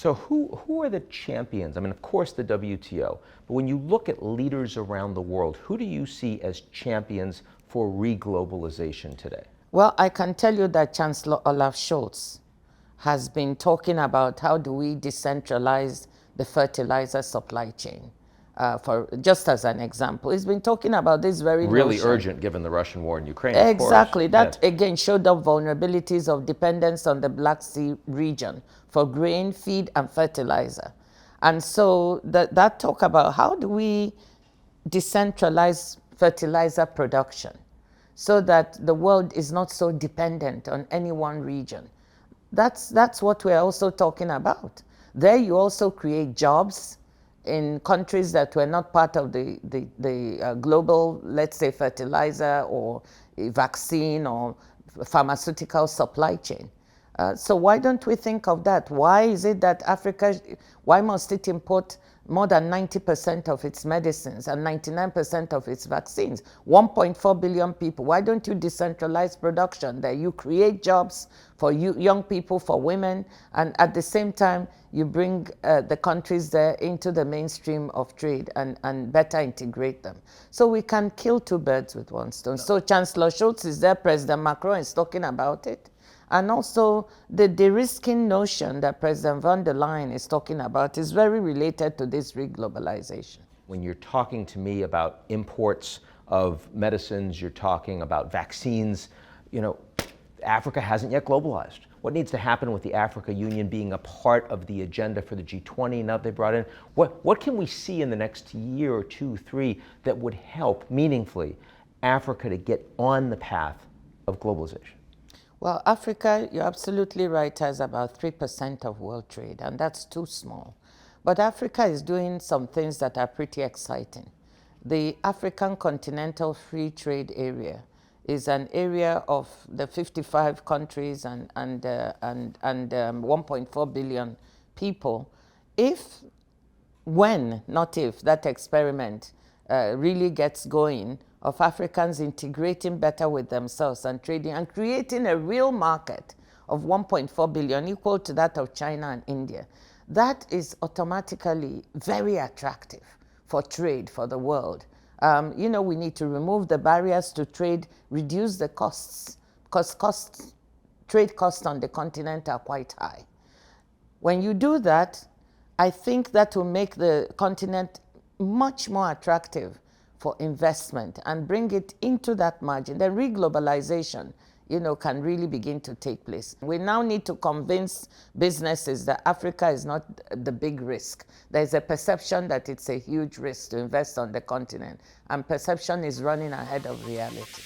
So who are the champions? I mean, of course, the WTO, but when you look at leaders around the world, who do you see as champions for reglobalization today? Well, I can tell you that Chancellor Olaf Scholz has been talking about how do we decentralize the fertilizer supply chain. For just as an example, he's been talking about this very Really notion. urgent given the Russian war in Ukraine, of course. Exactly. That Yes. again showed up vulnerabilities of dependence on the Black Sea region for grain, feed, and fertilizer. And so that talk about how do we decentralize fertilizer production so that the world is not so dependent on any one region. That's what we're also talking about. There you also create jobs in countries that were not part of the global, let's say, fertilizer or a vaccine or pharmaceutical supply chain. So why don't we think of that? Why is it that Africa, why must it import more than 90% of its medicines and 99% of its vaccines? 1.4 billion people. Why don't you decentralize production there? You create jobs for young people, for women, and at the same time, you bring the countries there into the mainstream of trade and better integrate them. So we can kill two birds with one stone. No. So Chancellor Scholz is there, President Macron is talking about it. And also the de-risking notion that President von der Leyen is talking about is very related to this reglobalization. When you're talking to me about imports of medicines, you're talking about vaccines, you know, Africa hasn't yet globalized. What needs to happen with the Africa Union being a part of the agenda for the G20 now they brought in? What can we see in the next year or two, three that would help meaningfully Africa to get on the path of globalization? Well, Africa, you're absolutely right, has about 3% of world trade, and that's too small. But Africa is doing some things that are pretty exciting. The African Continental Free Trade Area is an area of the 55 countries and 1.4 billion people. Not if, that experiment really gets going, of Africans integrating better with themselves and trading and creating a real market of 1.4 billion, equal to that of China and India, that is automatically very attractive for trade for the world. You know, we need to remove the barriers to trade, reduce the costs, because trade costs on the continent are quite high. When you do that, I think that will make the continent much more attractive for investment and bring it into that margin. Then reglobalization, you know, can really begin to take place. We now need to convince businesses that Africa is not the big risk. There's a perception that it's a huge risk to invest on the continent, and perception is running ahead of reality.